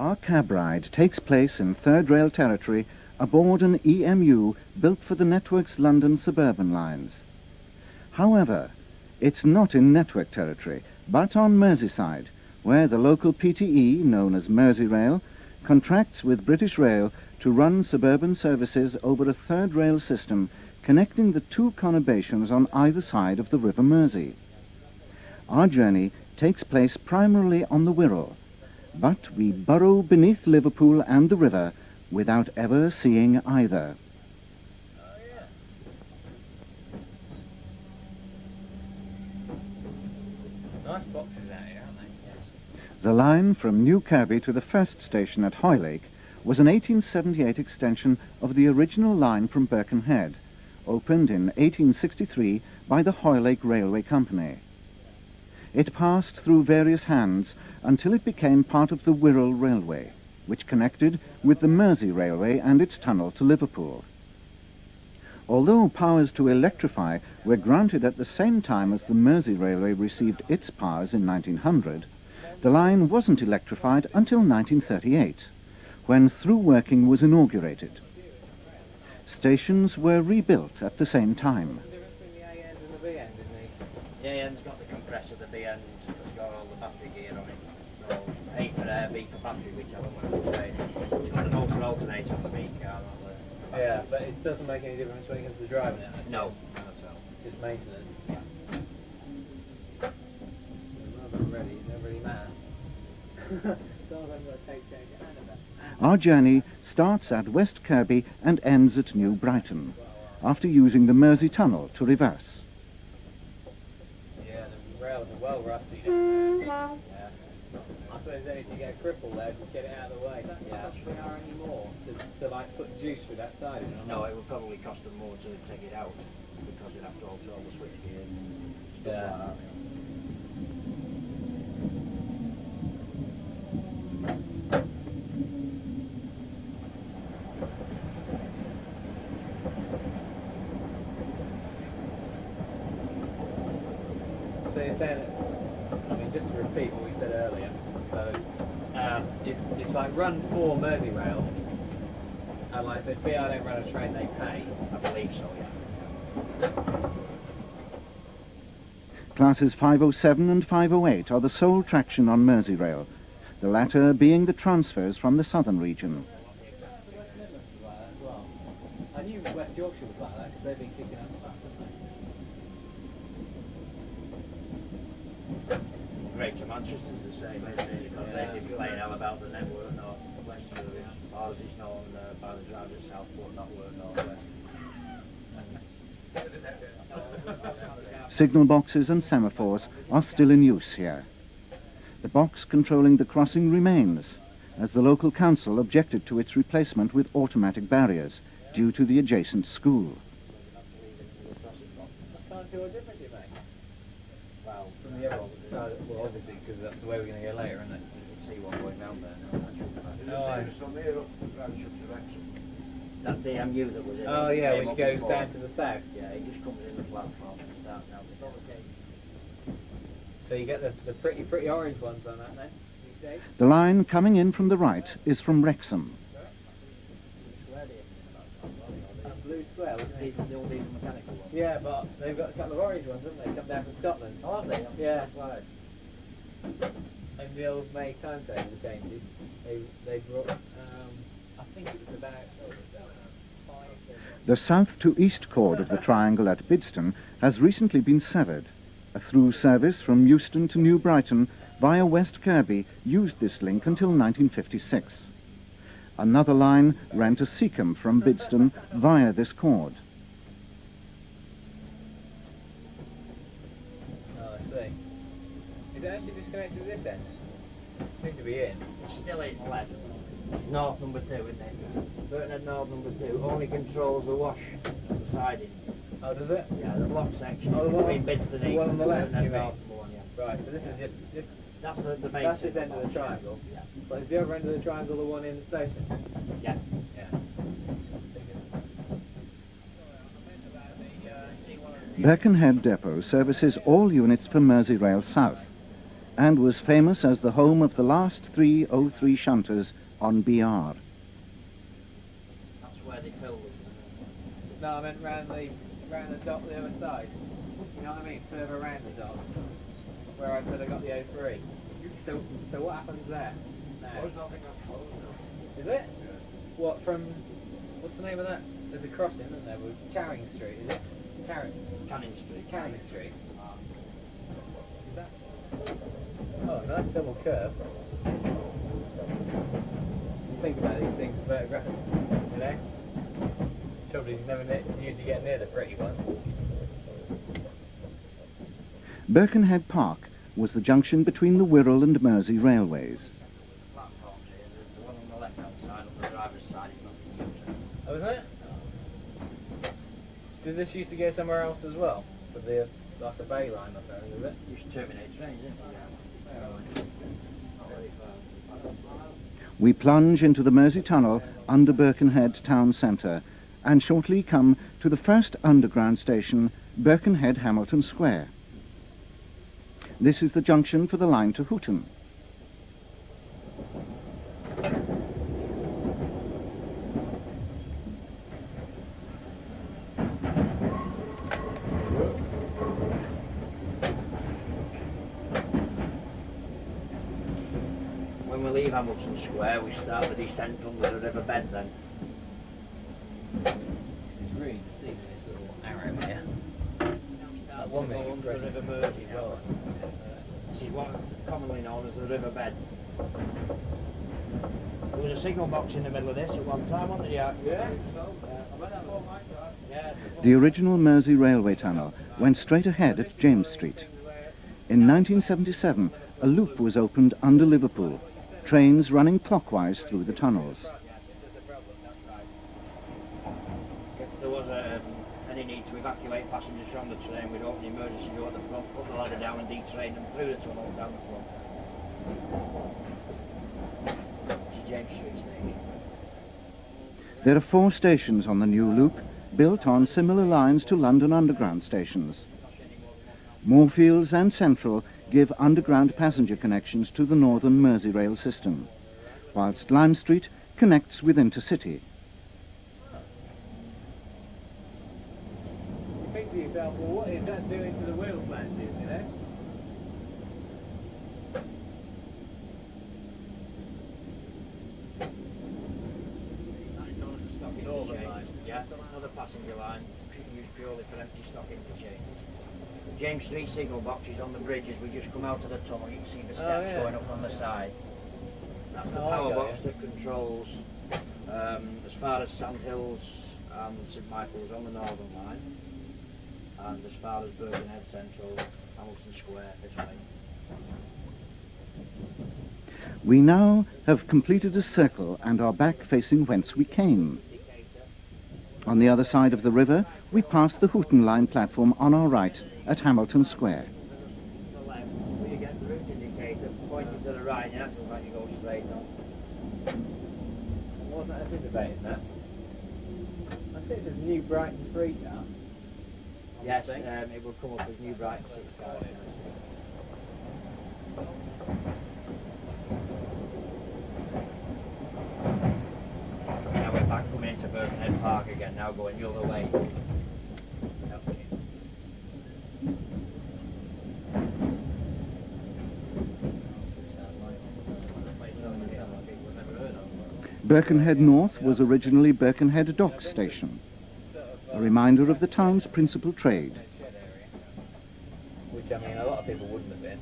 Our cab ride takes place in Third Rail territory aboard an EMU built for the network's London suburban lines. However, it's not in network territory, but on Merseyside, where the local PTE, known as Mersey Rail, contracts with British Rail to run suburban services over a third rail system connecting the two conurbations on either side of the River Mersey. Our journey takes place primarily on the Wirral, but we burrow beneath Liverpool and the river without ever seeing either. Nice boxes out here, aren't they? The line from New Kirby to the first station at Hoylake was an 1878 extension of the original line from Birkenhead, opened in 1863 by the Hoylake Railway Company. It passed through various hands until it became part of the Wirral Railway, which connected with the Mersey Railway and its tunnel to Liverpool. Although powers to electrify were granted at the same time as the Mersey Railway received its powers in 1900, the line wasn't electrified until 1938, when through working was inaugurated. Stations were rebuilt at the same time. The A end's got the compressor, the B end has got all the battery gear on it. So A for air, B for battery, whichever one it's saying. It's got an alternator on the B car. Yeah, but it doesn't make any difference when it comes to driving it. No, not at all. It's just maintenance. Yeah. Rather than ready, it doesn't really matter. Our journey starts at West Kirby and ends at New Brighton, after using the Mersey Tunnel to reverse. Yeah, the rails are well rusty. Yeah. I suppose then if you get a cripple there, just get it out of the way. Yeah. That's they are anymore to like put juice through that side. No, it would probably cost them more to take it out because you'd have to alter all the switch gear and stuff Yeah. like that. So you're saying that, I mean, just to repeat what we said earlier, so it's like run for Mersey Rail, and like if BR don't run a train, they pay. I believe so, yeah. Classes 507 and 508 are the sole traction on Mersey Rail, the latter being the transfers from the southern region. I knew West Yorkshire was like that because they've been kicking up the back, haven't they? Greater Manchester's the same, isn't it? Because they've been playing out about the network, not West Yorkshire. Ours is known by the drivers at Southport, not North West. Signal boxes and semaphores are still in use here. The box controlling the crossing remains, as the local council objected to its replacement with automatic barriers due to the adjacent school. I can't see what difference it makes. Well, From the other one. No, well, obviously, because that's the way we're going to go later, isn't it? you can see one going down there now. That DMU that was in Oh it yeah, came which up goes before. down to the south. Yeah, it just comes in the platform and starts out the door. So you get the pretty orange ones on that now. These days. The line coming in from the right is from Wrexham. That blue square, wasn't it? These are the mechanical ones. Yeah, but they've got a couple of orange ones, haven't they? Come down from Scotland. Oh, have they? Yeah. Right. And the old May timetable changes. They brought, I think it was about 5. The south to east chord of the triangle at Bidston has recently been severed. A through service from Euston to New Brighton via West Kirby used this link until 1956. Another line ran to Seacombe from Bidston via this chord. Oh, I see. Is it actually disconnected at this end? Seems to be in. It's still in left. North number 2, isn't it? Burton North number 2 only controls the wash and the siding. Oh, does it? Yeah, the block section. Oh, the one between Bidston the East one on the and left, Burton you mean? North number 1, yeah. Right, so this is just That's the main that's this signal end of the box. triangle. Yeah. But is the other end of the triangle the one in the station? Yeah. Yeah. Birkenhead Depot services all units for Mersey Rail South. and was famous as the home of the last 303 shunters on BR. That's where they filled them. No, I meant round the dock the other side. You know what I mean? Further around the dock. Where I said I got the 03. So what happens there? Now? Is it? What from, what's the name of that? There's a crossing, isn't there, with Charing Street, is it? Canning Street. Canning Street. Is that? Oh, nice double curve. You think about these things photographically, you know? Trouble is you never usually get near the pretty ones. Birkenhead Park was the junction between the Wirral and Mersey railways. Platforms here, the one on the left-hand side, on the driver's side, is nothing used. Oh, is it? Did this used to go somewhere else as well? With the, like a bay line or something, is it? Used to terminate trains, didn't it? We plunge into the Mersey Tunnel under Birkenhead town centre and shortly come to the first underground station, Birkenhead Hamilton Square. This is the junction for the line to Hooton. When we leave Hamilton Square, we start the descent under the riverbed then. It's really deceiving, this little arrow here. Start one to minute, go onto you're the River Mersey now. This is what commonly known as the riverbed. There was a signal box in the middle of this at one time, wasn't there? Yeah. The original Mersey Railway Tunnel went straight ahead at James Street. In 1977, a loop was opened under Liverpool, trains running clockwise through the tunnels. If there was any need to evacuate passengers from the train, we'd open the emergency door at the front, put the ladder down and detrain them through the tunnel down the front. This is James Street station. There are 4 stations on the new loop, built on similar lines to London Underground stations. Moorfields and Central give underground passenger connections to the northern Mersey Rail system, whilst Lime Street connects with Intercity. You think to yourself, well, what is that doing to the wheel plant, you know? That is known as the stock interchange. Yeah, another passenger line used purely for empty stock interchange. The James Street signal box is on the bridge as we just come out of the tunnel. You can see the steps going up on the side. That's the power box that controls as far as Sandhills and St Michael's on the northern line, and as far as Birkenhead Central, Hamilton Square this way. We now have completed a circle and are back facing whence we came. On the other side of the river, we pass the Hooton Line platform on our right at Hamilton Square. On the left, where you get the route indicator pointing to the right, and that's when you go straight on. I wasn't anticipating that. I think there's New Brighton Street now. Yes, it will come up as New Brighton 65. Now we're back coming into Birkenhead Park again, now going the other way. Birkenhead North was originally Birkenhead Docks Station, a reminder of the town's principal trade. Which, I mean, a lot of people wouldn't have been.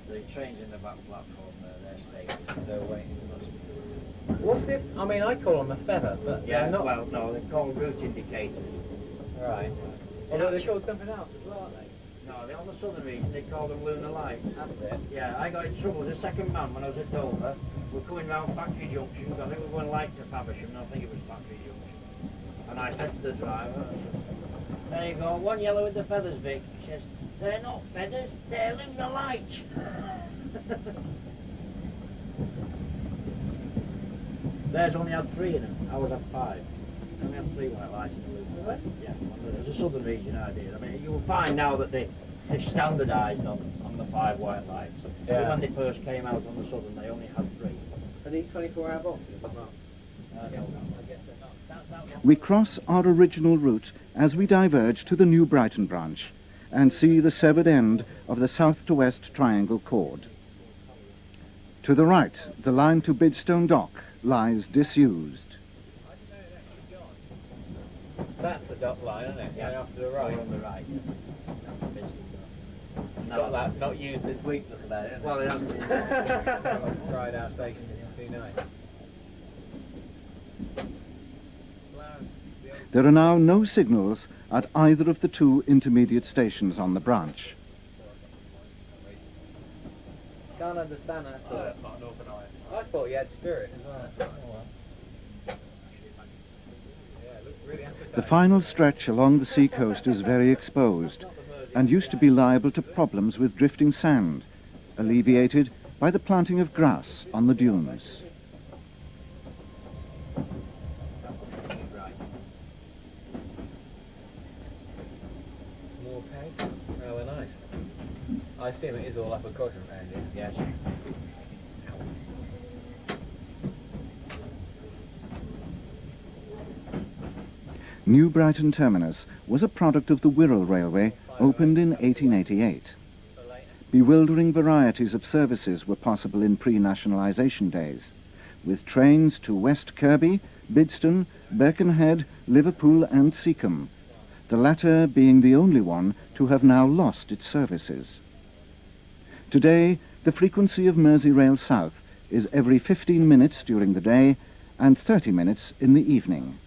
The trains in the back platform there, they're stations. They're waiting. What's the... I mean, I call them a feather, but Yeah, they're not... well, no, they're called route indicators. Right. Although they're called something else as well, aren't they? No, they're on the southern region, they call them lunar lights. That's it. Yeah, I got in trouble as a second man when I was at Dover. We're coming round Factory Junction, I think we were going like to Faversham, and I think it was Factory Junction. And I said to the driver, there you go, one yellow with the feathers, Vic. He says, they're not feathers, they're lunar lights. Theirs only had 3 in them, ours had 5. Only had 3 white lights in the loop. Really? Yeah, there's a southern region idea. I mean, you'll find now that the It's standardised on the 5 white lights. Yeah. When they first came out on the Southern, they only had 3. Are these 24-hour boxes or not? No, I guess they're not. That We cross our original route as we diverge to the new Brighton branch and see the severed end of the south to west triangle cord. To the right, the line to Bidstone Dock lies disused. That's the dock line, isn't it? Yeah. Going off to the right. on the right. Got that not used this week, look at that, isn't it? Well, it hasn't. Tried our station, it's too nice. There are now no signals at either of the 2 intermediate stations on the branch. Can't understand that. I thought you had spirit as well. The final stretch along the sea coast is very exposed and used to be liable to problems with drifting sand, alleviated by the planting of grass on the dunes. More pegs? Oh, they're nice. I assume it is all upper quadrant round here. Yes. New Brighton Terminus was a product of the Wirral Railway, opened in 1888. Bewildering varieties of services were possible in pre-nationalisation days, with trains to West Kirby, Bidstone, Birkenhead, Liverpool and Seacombe, the latter being the only one to have now lost its services. Today, the frequency of Mersey Rail South is every 15 minutes during the day and 30 minutes in the evening.